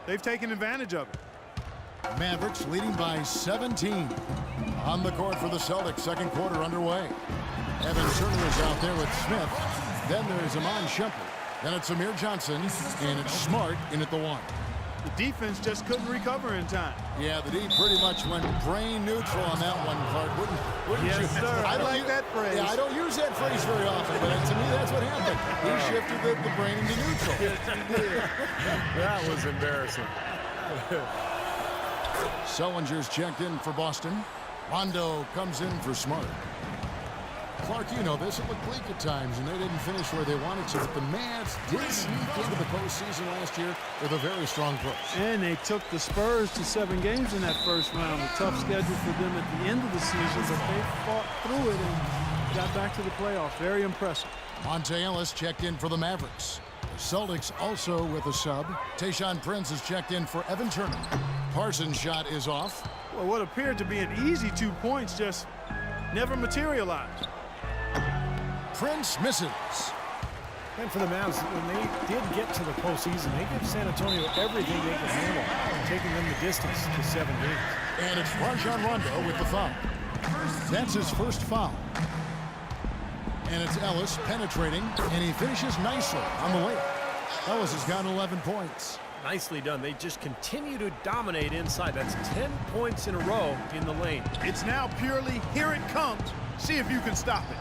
they've taken advantage of it. Mavericks leading by 17. On the court for the Celtics, second quarter underway. Evan Turner is out there with Smith. Then there's Iman Shumpert. Then it's Amir Johnson, and it's Smart in at the one. The defense just couldn't recover in time. Yeah, the D pretty much went brain neutral on that one, Clark. Wouldn't Yes, you? sir. I like that phrase. Yeah, I don't use that phrase very often, but to me, that's what happened. He shifted the brain into neutral. Yes, he did. That was embarrassing. Sellinger's checked in for Boston. Rondo comes in for Smart. Clark, you know this. It looked bleak at times, and they didn't finish where they wanted to. But the Mavs did sneak into the postseason last year with a very strong push. And they took the Spurs to 7 games in that first round. A tough schedule for them at the end of the season, but they fought through it and got back to the playoffs. Very impressive. Monte Ellis checked in for the Mavericks. The Celtics also with a sub. Tayshaun Prince is checked in for Evan Turner. Parsons' shot is off. Well, what appeared to be an easy 2 points just never materialized. Prince misses. And for the Mavs, when they did get to the postseason, they gave San Antonio everything they could handle, taking them the distance to 7 games. And it's Rajon Rondo with the foul. That's his first foul. And it's Ellis penetrating, and he finishes nicely on the layup. Ellis has got 11 points. Nicely done. They just continue to dominate inside. That's 10 points in a row in the lane. It's now purely here it comes. See if you can stop it.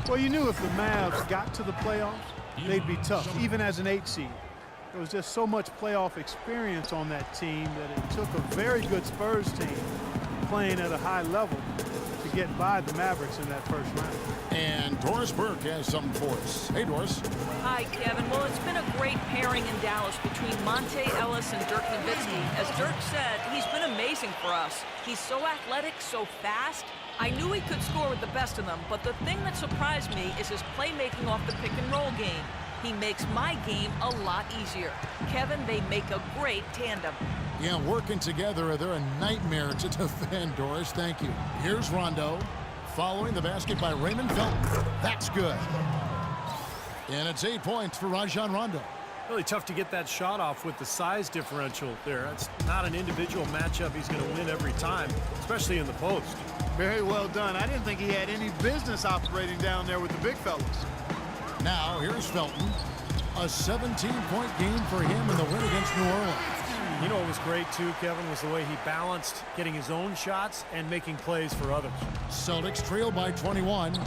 Well, you knew if the Mavs got to the playoffs, they'd be tough, even as an 8 seed. There was just so much playoff experience on that team that it took a very good Spurs team playing at a high level to get by the Mavericks in that first round. And Doris Burke has something for us. Hey, Doris. Hi, Kevin. Well, it's been a great pairing in Dallas between Monte Ellis and Dirk Nowitzki. As Dirk said, he's been amazing for us. He's so athletic, so fast. I knew he could score with the best of them, but the thing that surprised me is his playmaking off the pick-and-roll game. He makes my game a lot easier. Kevin, they make a great tandem. Yeah, working together, they're a nightmare to defend, Doris. Thank you. Here's Rondo. Following the basket by Raymond Felton. That's good. And it's 8 points for Rajon Rondo. Really tough to get that shot off with the size differential there. It's not an individual matchup he's going to win every time, especially in the post. Very well done. I didn't think he had any business operating down there with the big fellas. Now, here's Felton. A 17-point game for him in the win against New Orleans. You know what was great, too, Kevin, was the way he balanced getting his own shots and making plays for others. Celtics trail by 21.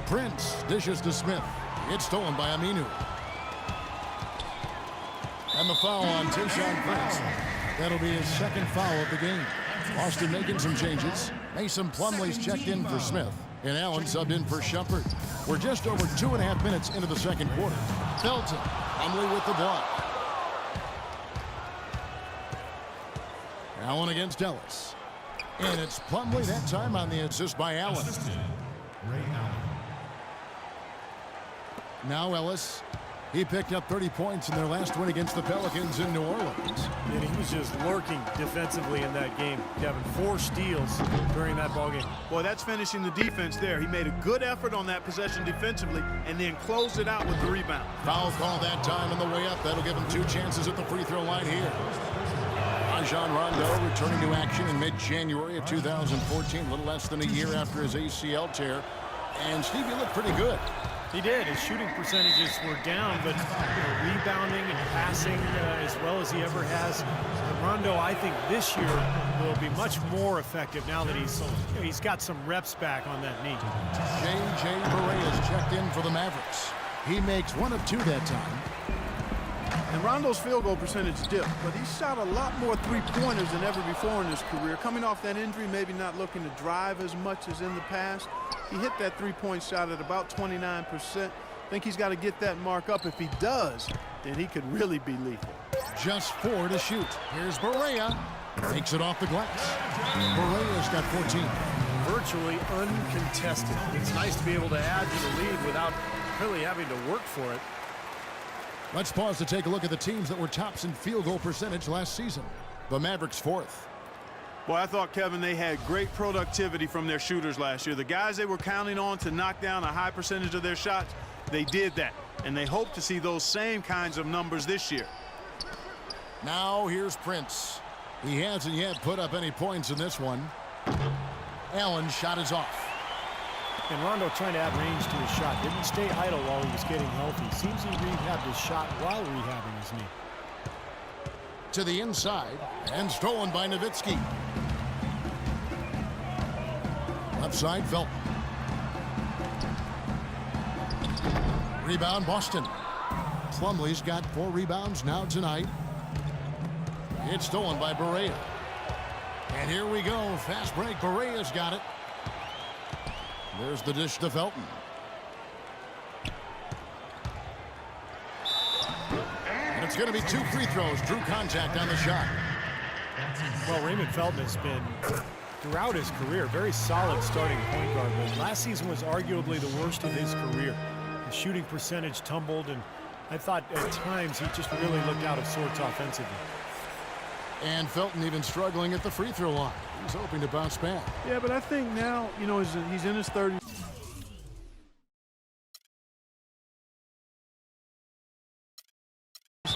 Prince dishes to Smith. It's stolen by Aminu. And the foul on Tayshaun Prince. That'll be his second foul of the game. Boston making some changes. Mason Plumlee's checked in for Smith. And Allen subbed in for Shumpert. We're just over 2.5 minutes into the second quarter. Felton, Plumlee with the block. Allen against Ellis. And it's Plumlee that time on the assist by Allen. Now Ellis. He picked up 30 points in their last win against the Pelicans in New Orleans. And he was just lurking defensively in that game, Kevin. 4 steals during that ballgame. Boy, that's finishing the defense there. He made a good effort on that possession defensively and then closed it out with the rebound. Foul call that time on the way up. That'll give him 2 chances at the free throw line here. Rajon Rondo returning to action in mid-January of 2014, a little less than a year after his ACL tear. And Steve, he looked pretty good. He did. His shooting percentages were down, but rebounding and passing as well as he ever has. Rondo, I think this year will be much more effective now that he's got some reps back on that knee. J.J. Barea is checked in for the Mavericks. He makes 1 of 2 that time. And Rondo's field goal percentage dipped, but he shot a lot more three-pointers than ever before in his career. Coming off that injury, maybe not looking to drive as much as in the past. He hit that three-point shot at about 29%. Think he's got to get that mark up. If he does, then he could really be lethal. Just 4 to shoot. Here's Barea. Takes it off the glass. Barea's got 14. Virtually uncontested. It's nice to be able to add to the lead without really having to work for it. Let's pause to take a look at the teams that were tops in field goal percentage last season. The Mavericks 4th. Boy, I thought, Kevin, they had great productivity from their shooters last year. The guys they were counting on to knock down a high percentage of their shots, they did that. and they hope to see those same kinds of numbers this year. Now here's Prince. He hasn't yet put up any points in this one. Allen's shot is off. And Rondo trying to add range to his shot. Didn't stay idle while he was getting healthy. Seems he rehabbed his shot while rehabbing his knee. To the inside, and stolen by Nowitzki. Left side, Felton. Rebound, Boston. Plumlee's got 4 rebounds now tonight. It's stolen by Barea. And here we go. Fast break. Barea's got it. There's the dish to Felton. And it's going to be 2 free throws. Drew contact on the shot. Well, Raymond Felton has been, throughout his career, very solid starting point guard. But last season was arguably the worst of his career. The shooting percentage tumbled, and I thought at times he just really looked out of sorts offensively. And Felton even struggling at the free throw line. He's hoping to bounce back. Yeah, but I think now, you know, he's in his 30s.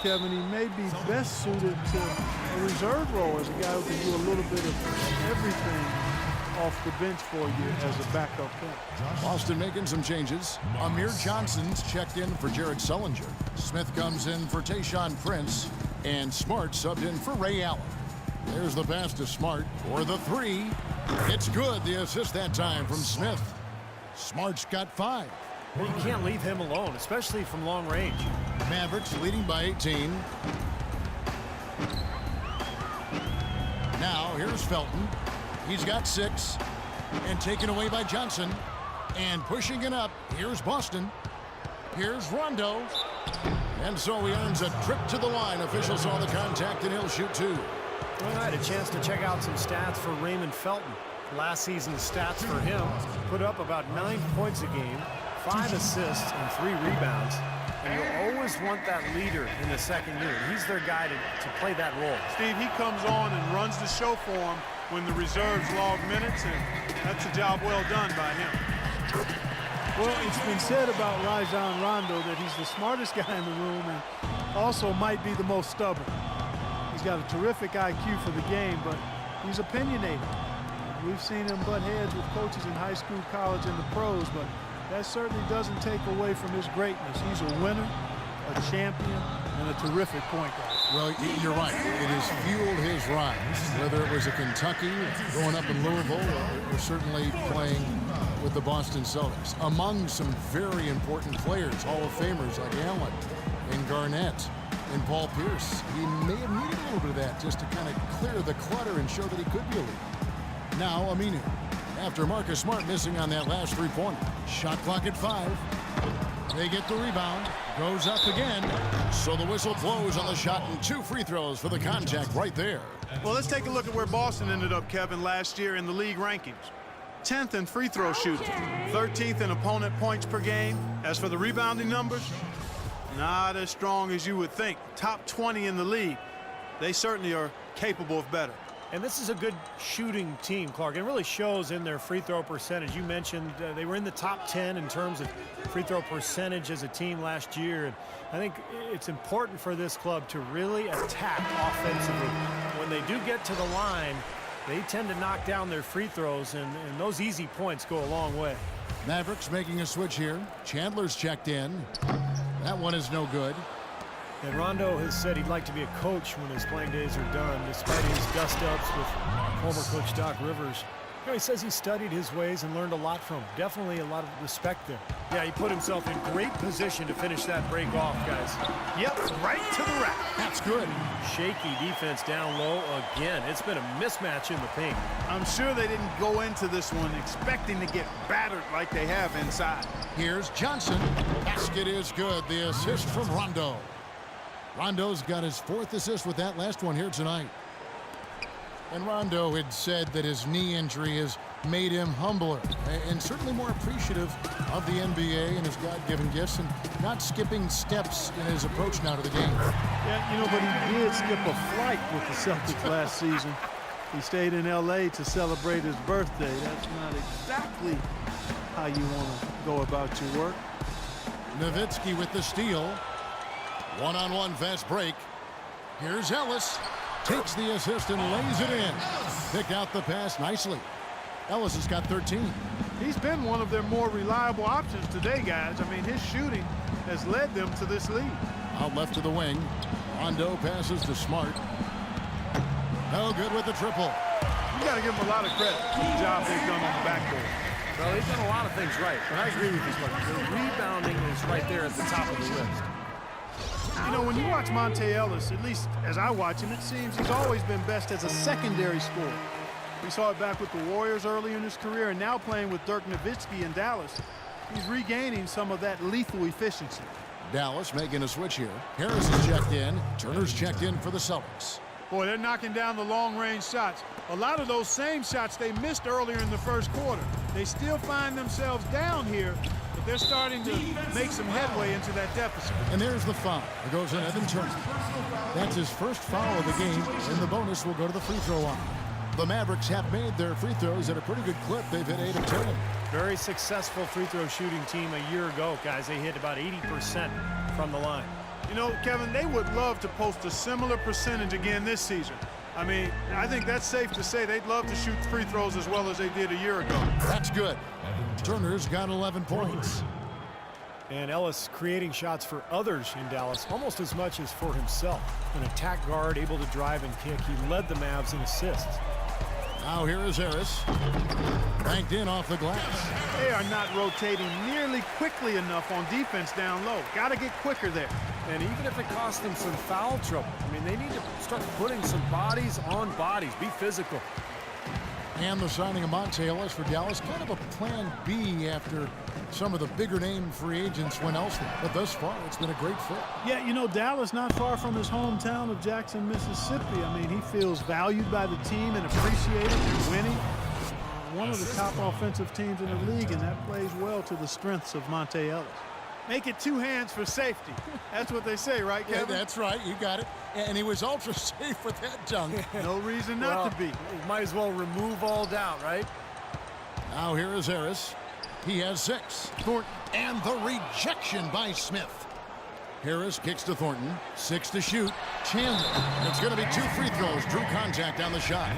Kevin, he may be best suited to a reserve role as a guy who can do a little bit of everything off the bench for you as a backup point. Boston making some changes. Amir Johnson's checked in for Jared Sullinger. Smith comes in for Tayshaun Prince. And Smart subbed in for Ray Allen. There's the pass to Smart for the 3. It's good. The assist that time from Smith. Smart's got 5. Well, you can't leave him alone, especially from long range. Mavericks leading by 18. Now here's Felton. He's got 6. And taken away by Johnson. And pushing it up. Here's Boston. Here's Rondo. And so he earns a trip to the line. Officials saw the contact, and he'll shoot 2. Well, I had a chance to check out some stats for Raymond Felton. Last season's stats for him put up about 9 points a game, 5 assists, and 3 rebounds. And you'll always want that leader in the second unit. He's their guy to play that role. Steve, he comes on and runs the show for him when the reserves log minutes, and that's a job well done by him. Well, it's been said about Rajon Rondo that he's the smartest guy in the room and also might be the most stubborn. He's got a terrific IQ for the game, but he's opinionated. We've seen him butt heads with coaches in high school, college, and the pros, but that certainly doesn't take away from his greatness. He's a winner, a champion, and a terrific point guard. Well, you're right. It has fueled his rise, whether it was at Kentucky, going up in Louisville, or certainly playing with the Boston Celtics. Among some very important players, Hall of Famers like Allen and Garnett and Paul Pierce. He may have needed a little bit of that just to kind of clear the clutter and show that he could be a leader. Now Aminu, after Marcus Smart missing on that last 3-pointer. Shot clock at 5. They get the rebound. Goes up again. So the whistle blows on the shot and 2 free throws for the contact right there. Well, let's take a look at where Boston ended up, Kevin, last year in the league rankings. 10th in free throw shooting, 13th in opponent points per game. As for the rebounding numbers, not as strong as you would think. Top 20 in the league. They certainly are capable of better. And this is a good shooting team, Clark. It really shows in their free throw percentage. You mentioned they were in the top 10 in terms of free throw percentage as a team last year. And I think it's important for this club to really attack offensively. When they do get to the line, they tend to knock down their free throws, and those easy points go a long way. Mavericks making a switch here. Chandler's checked in. That one is no good. And Rondo has said he'd like to be a coach when his playing days are done, despite his dust-ups with former coach Doc Rivers. You know, he says he studied his ways and learned a lot from him. Definitely a lot of respect there. Yeah, he put himself in great position to finish that break off, guys. Yep, right to the rack. That's good. Shaky defense down low again. It's been a mismatch in the paint. I'm sure they didn't go into this one expecting to get battered like they have inside. Here's Johnson. Basket is good. The assist from Rondo. Rondo's got his 4th assist with that last one here tonight. And Rondo had said that his knee injury has made him humbler and certainly more appreciative of the NBA and his God-given gifts and not skipping steps in his approach now to the game. Yeah, you know, but he did skip a flight with the Celtics last season. He stayed in L.A. to celebrate his birthday. That's not exactly how you want to go about your work. Nowitzki with the steal. One-on-one fast break. Here's Ellis. Takes the assist and lays it in. Pick out the pass nicely. Ellis has got 13. He's been one of their more reliable options today, guys. I mean, his shooting has led them to this lead. Out left to the wing. Rondo passes to Smart. No good with the triple. You got to give them a lot of credit for the job they've done on the backboard. Well, they've done a lot of things right, but I agree with you. The rebounding is right there at the top of the list. You know, when you watch Monte Ellis, at least as I watch him, it seems he's always been best as a secondary scorer. We saw it back with the Warriors early in his career, and now playing with Dirk Nowitzki in Dallas, he's regaining some of that lethal efficiency. Dallas making a switch here. Harris is checked in. Turner's checked in for the Celtics. Boy, they're knocking down the long-range shots. A lot of those same shots they missed earlier in the first quarter. They still find themselves down here, but they're starting to make some headway into that deficit. And there's the foul. It goes in Evan Turner. That's his first foul of the game, and the bonus will go to the free throw line. The Mavericks have made their free throws at a pretty good clip. They've hit 8 of 10. Very successful free throw shooting team a year ago, guys. They hit about 80% from the line. You know, Kevin, they would love to post a similar percentage again this season. I mean, I think that's safe to say they'd love to shoot free throws as well as they did a year ago. That's good. Turner's got 11 points. And Ellis creating shots for others in Dallas almost as much as for himself. An attack guard able to drive and kick. He led the Mavs in assists. Now here is Harris. Banked in off the glass. They are not rotating nearly quickly enough on defense down low. Got to get quicker there. And even if it costs them some foul trouble, I mean, they need to start putting some bodies on bodies. Be physical. And the signing of Monte Ellis for Dallas, kind of a plan B after some of the bigger name free agents went elsewhere. But thus far, it's been a great fit. Yeah, you know, Dallas not far from his hometown of Jackson, Mississippi. I mean, he feels valued by the team and appreciated and winning. One of the top offensive teams in the league, and that plays well to the strengths of Monte Ellis. Make it 2 hands for safety. That's what they say, right, Kevin? Yeah, that's right. You got it. And he was ultra safe with that dunk. No reason not to be. Might as well remove all doubt, right? Now here is Harris. He has 6. Thornton and the rejection by Smith. Harris kicks to Thornton. 6 to shoot. Chandler. It's going to be 2 free throws. Drew contact on the shot.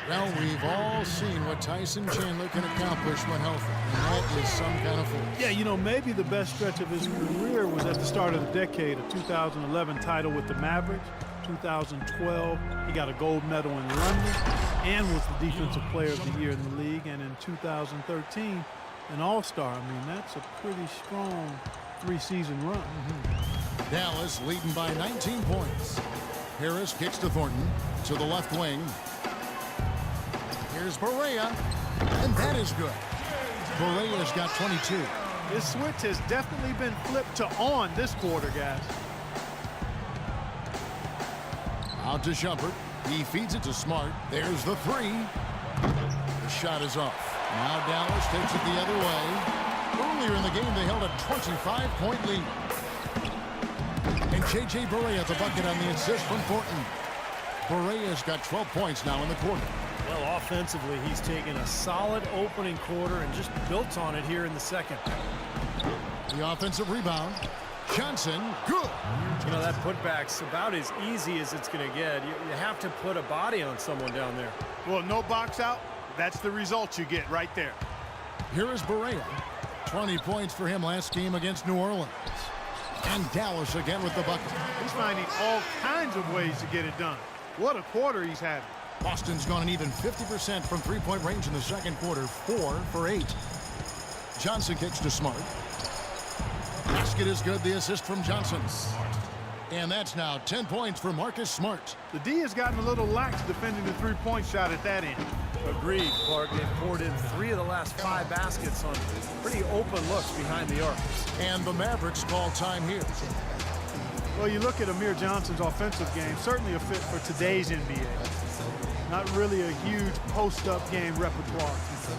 Well, we've all seen what Tyson Chandler can accomplish when healthy. And that is some kind of force. Yeah, you know, maybe the best stretch of his career was at the start of the decade, a 2011 title with the Mavericks. 2012, he got a gold medal in London and was the defensive player of the year in the league. And in 2013, an all-star. I mean, that's a pretty strong 3-season run. Dallas leading by 19 points. Harris kicks to Thornton to the left wing. Here's Barea, and that is good. Barea's got 22. This switch has definitely been flipped to on this quarter, guys. Out to Shumpert. He feeds it to Smart. There's the 3. The shot is off. Now Dallas takes it the other way. Earlier in the game, they held a 25-point lead. And J.J. Barea the bucket on the assist from Thornton. Barea's got 12 points now in the quarter. Well, offensively, he's taken a solid opening quarter and just built on it here in the second. The offensive rebound. Johnson, good. You know, that putback's about as easy as it's going to get. You have to put a body on someone down there. Well, no box out. That's the result you get right there. Here is Barea. 20 points for him last game against New Orleans. And Dallas again with the bucket. He's finding all kinds of ways to get it done. What a quarter he's having. Boston's gone an even 50% from three-point range in the second quarter, 4 for 8. Johnson kicks to Smart. Basket is good, the assist from Johnson. And that's now 10 points for Marcus Smart. The D has gotten a little lax defending the three-point shot at that end. Agreed, Clark. They've poured in 3 of the last 5 baskets on pretty open looks behind the arc. And the Mavericks call time here. Well, you look at Amir Johnson's offensive game, certainly a fit for today's NBA. Not really a huge post-up game repertoire.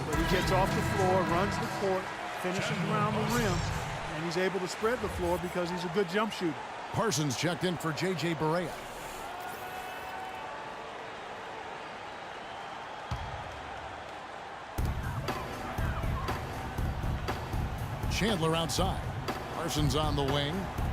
But he gets off the floor, runs the court, finishes around the rim, and he's able to spread the floor because he's a good jump shooter. Parsons checked in for J.J. Barea. Chandler outside. Parsons on the wing.